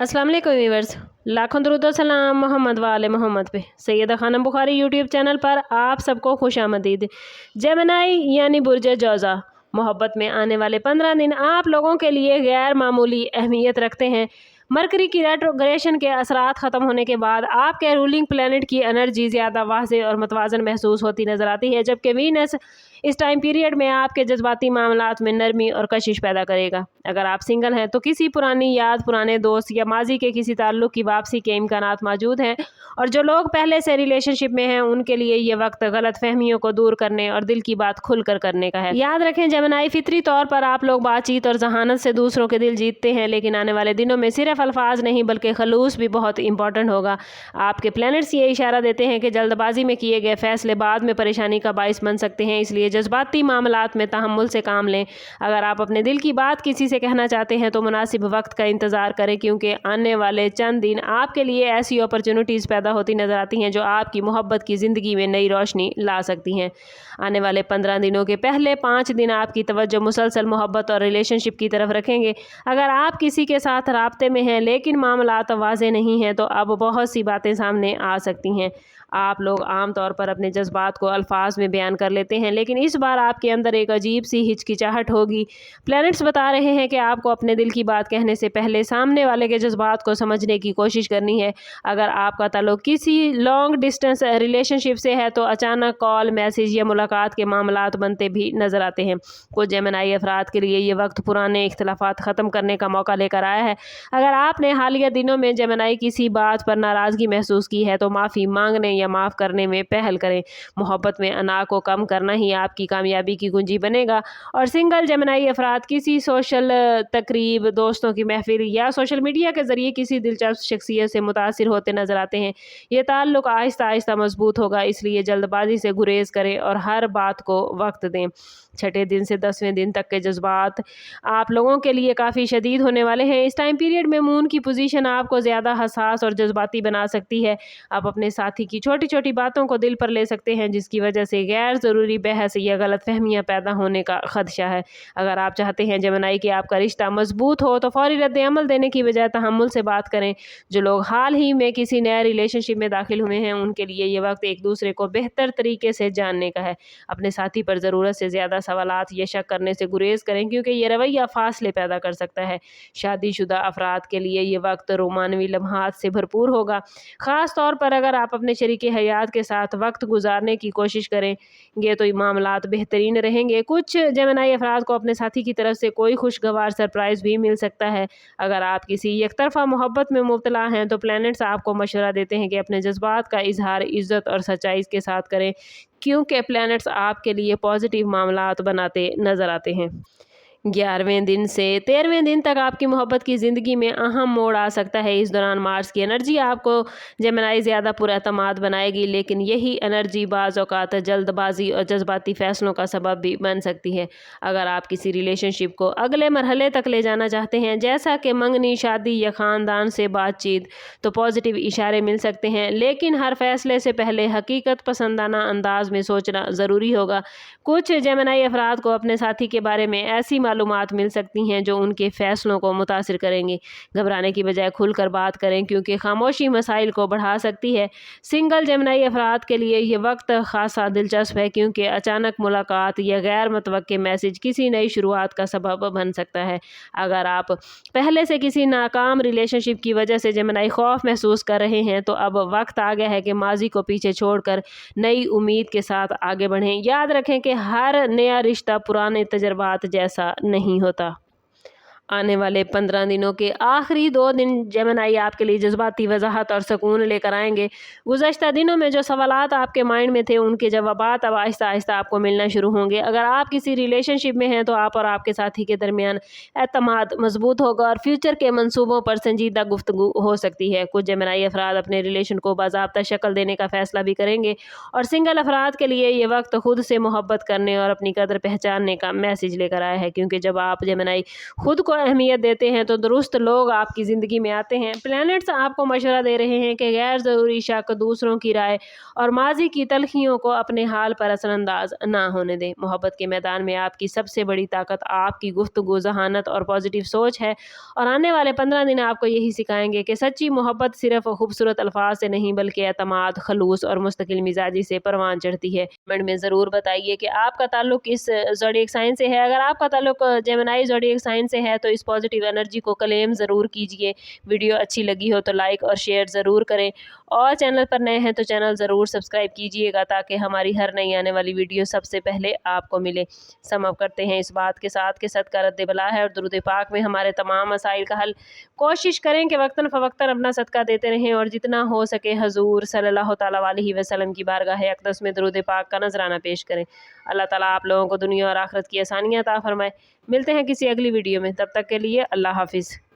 अस्सलाम वालेकुम व्यूअर्स, लाखों दरूद व सलाम मोहम्मद वाले मोहम्मद पे। सैयदा खानम बुखारी यूट्यूब चैनल पर आप सबको खुशामदीद। जेमिनी यानी बुर्ज जौज़ा, मोहब्बत में आने वाले 15 दिन आप लोगों के लिए गैर मामूली अहमियत रखते हैं। मरकरी की रेट्रोग्रेशन के असरात ख़त्म होने के बाद आपके रूलिंग प्लैनेट की एनर्जी ज़्यादा वाज़ेह और मतवाज़न महसूस होती नज़र आती है, जबकि वीनस इस टाइम पीरियड में आपके जज्बाती मामलात में नरमी और कशिश पैदा करेगा। अगर आप सिंगल हैं तो किसी पुरानी याद, पुराने दोस्त या माजी के किसी ताल्लुक़ की वापसी के इम्कानात मौजूद हैं, और जो लोग पहले से रिलेशनशिप में हैं उनके लिए ये वक्त गलत फहमियों को दूर करने और दिल की बात खुल कर करने का है। याद रखें जेमिनी, फितरी तौर पर आप लोग बातचीत और जहानत से दूसरों के दिल जीतते हैं, लेकिन आने वाले दिनों में सिर्फ अल्फाज नहीं बल्कि खलूस भी बहुत इंपॉर्टेंट होगा। आपके प्लैनेट्स ये इशारा देते हैं कि जल्दबाजी में किए गए फैसले बाद में परेशानी का बाइस बन सकते हैं, इसलिए जज्बाती मामलात में तहम्मुल से काम लें। अगर आप अपने दिल की बात किसी से कहना चाहते हैं तो मुनासिब वक्त का इंतज़ार करें, क्योंकि आने वाले चंद दिन आपके लिए ऐसी अपॉर्चुनिटीज़ पैदा होती नज़र आती हैं जो आपकी मोहब्बत की ज़िंदगी में नई रोशनी ला सकती हैं। आने वाले 15 दिनों के पहले 5 दिन आपकी तवज्जो मुसलसल मोहब्बत और रिलेशनशिप की तरफ रखेंगे। अगर आप किसी के साथ राब्ते में हैं लेकिन मामलात वाज़ेह नहीं हैं तो अब बहुत सी बातें सामने आ सकती हैं। आप लोग आम तौर पर अपने जज्बात को अल्फाज में बयान कर लेते हैं, लेकिन इस बार आपके अंदर एक अजीब सी हिचकिचाहट होगी। प्लैनेट्स बता रहे हैं कि आपको अपने दिल की बात कहने से पहले सामने वाले के जज्बात को समझने की कोशिश करनी है। अगर आपका ताल्लुक किसी लॉन्ग डिस्टेंस रिलेशनशिप से है तो अचानक कॉल, मैसेज या मुलाकात के मामलात बनते भी नज़र आते हैं। कुछ जेमिनी अफराद के लिए ये वक्त पुराने इख्तलाफात ख़त्म करने का मौका लेकर आया है। अगर आपने हालिया दिनों में जेमिनी किसी बात पर नाराज़गी महसूस की है तो माफ़ी मांगने या माफ़ करने में पहल करें। मोहब्बत में अना को कम करना ही आपकी कामयाबी की कुंजी बनेगा। और सिंगल जेमिनी अफराद किसी सोशल तकरीब, दोस्तों की महफिल या सोशल मीडिया के ज़रिए किसी दिलचस्प शख्सियत से मुतासिर होते नज़र आते हैं। ये ताल्लुक़ आहिस्ता आहिस्ता मजबूत होगा, इसलिए जल्दबाजी से गुरेज करें और हर बात को वक्त दें। छठे दिन से 10वें दिन तक के जज्बात आप लोगों के लिए काफ़ी शदीद होने वाले हैं। इस टाइम पीरियड में मून की पोजीशन आपको ज़्यादा हसास और जज्बाती बना सकती है। आप अपने साथी की छोटी छोटी बातों को दिल पर ले सकते हैं, जिसकी वजह से गैर ज़रूरी बहस या गलत फहमियाँ पैदा होने का खदशा है। अगर आप चाहते हैं जेमिनी कि आपका रिश्ता मजबूत हो तो फौरी रद्द अमल देने की बजाय तहम्मुल से बात करें। जो लोग हाल ही में किसी नए रिलेशनशिप में दाखिल हुए हैं उनके लिए ये वक्त एक दूसरे को बेहतर तरीके से जानने का है। अपने साथी पर ज़रूरत से ज़्यादा सवालात या शक करने से गुरेज करें, क्योंकि ये रवैया फासले पैदा कर सकता है। शादीशुदा अफराद के लिए ये वक्त रोमानवी लम्हात से भरपूर होगा, ख़ास तौर पर अगर आप अपने शरीके हयात के साथ वक्त गुजारने की कोशिश करेंगे तो ये मामलात बेहतरीन रहेंगे। कुछ जेमिनी अफराद को अपने साथी की तरफ से कोई खुशगवार सरप्राइज़ भी मिल सकता है। अगर आप किसी एकतरफा मोहब्बत में मुब्तला हैं तो प्लैनेट्स आपको मशवरा देते हैं कि अपने जज्बात का इजहार इज़्ज़त और सच्चाई के साथ करें, क्योंकि प्लैनेट्स आपके लिए पॉजिटिव मामलात बनाते नज़र आते हैं। 11वें दिन से 13वें दिन तक आपकी मोहब्बत की ज़िंदगी में अहम मोड़ आ सकता है। इस दौरान मार्स की एनर्जी आपको जेमिनी ज़्यादा पुरअतमाद बनाएगी, लेकिन यही एनर्जी बाज़ औक़ात जल्दबाजी और जज्बाती फ़ैसलों का सबब भी बन सकती है। अगर आप किसी रिलेशनशिप को अगले मरहले तक ले जाना चाहते हैं, जैसा कि मंगनी, शादी या ख़ानदान से बातचीत, तो पॉजिटिव इशारे मिल सकते हैं, लेकिन हर फैसले से पहले हकीकत पसंदाना अंदाज में सोचना ज़रूरी होगा। कुछ जेमिनी अफराद को अपने साथी के बारे में ऐसी मालूमात मिल सकती हैं जो उनके फ़ैसलों को मुतासिर करेंगी। घबराने की बजाय खुलकर बात करें, क्योंकि खामोशी मसाइल को बढ़ा सकती है। सिंगल जेमिनी अफराद के लिए ये वक्त खासा दिलचस्प है, क्योंकि अचानक मुलाकात या गैर मुतवक्के मैसेज किसी नई शुरुआत का सबब बन सकता है। अगर आप पहले से किसी नाकाम रिलेशनशिप की वजह से जेमिनी खौफ महसूस कर रहे हैं तो अब वक्त आ गया है कि माजी को पीछे छोड़कर नई उम्मीद के साथ आगे बढ़ें। याद रखें कि हर नया रिश्ता पुराने तजर्बात जैसा नहीं होता। आने वाले 15 दिनों के आखिरी 2 दिन जेमिनी आपके लिए जज्बाती वजाहत और सुकून लेकर आएंगे। गुज़श्ता दिनों में जो सवालात आपके माइंड में थे उनके जवाबात अब आहिस्ता आहिस्ता आपको मिलना शुरू होंगे। अगर आप किसी रिलेशनशिप में हैं तो आप और आपके साथी के दरमियान एतमाद मजबूत होगा और फ्यूचर के मंसूबों पर संजीदा गुफ्तगू हो सकती है। कुछ जेमिनी अफराद अपने रिलेशन को बाज़ाब्ता शक्ल देने का फ़ैसला भी करेंगे, और सिंगल अफराद के लिए ये वक्त खुद से मोहब्बत करने और अपनी कदर पहचानने का मैसेज लेकर आया है, क्योंकि जब आप जेमिनी खुद को अहमियत देते हैं तो दुरुस्त लोग आपकी ज़िंदगी में आते हैं। प्लैनेट्स आपको मशवरा दे रहे हैं कि गैर ज़रूरी शक, दूसरों की राय और माजी की तलखियों को अपने हाल पर असरअंदाज ना होने दें। मोहब्बत के मैदान में आपकी सबसे बड़ी ताकत आपकी गुफ्तगू, ज़हानत और पॉजिटिव सोच है, और आने वाले 15 दिन आपको यही सिखाएंगे कि सच्ची मोहब्बत सिर्फ खूबसूरत अल्फाज से नहीं बल्कि एतमाद, खलूस और मुस्तकिल मिजाजी से परवान चढ़ती है। कमेंट में ज़रूर बताइए कि आपका ताल्लुक किस ज़ोडिएक साइन से है। अगर आपका ताल्लुक जेमिनी ज़ोडिएक साइन से है तो इस पॉजिटिव एनर्जी को क्लेम ज़रूर कीजिए। वीडियो अच्छी लगी हो तो लाइक और शेयर ज़रूर करें, और चैनल पर नए हैं तो चैनल ज़रूर सब्सक्राइब कीजिएगा ताकि हमारी हर नई आने वाली वीडियो सबसे पहले आपको मिले। सम करते हैं इस बात के साथ कि सदका रद्द बला है और दुरूद पाक में हमारे तमाम मसाइल का हल। कोशिश करें कि वक्तन फ़वक्तन अपना सदका देते रहें और जितना हो सके हजूर सल्लल्लाहु तआला अलैहि वसल्लम की बारगाह अक़दस में दुरूद पाक का नजराना पेश करें। अल्लाह ताला आप लोगों को दुनिया और आखिरत की आसानियाँ अता फरमाए। मिलते हैं किसी अगली वीडियो में, तब तक के लिए अल्लाह हाफिज़।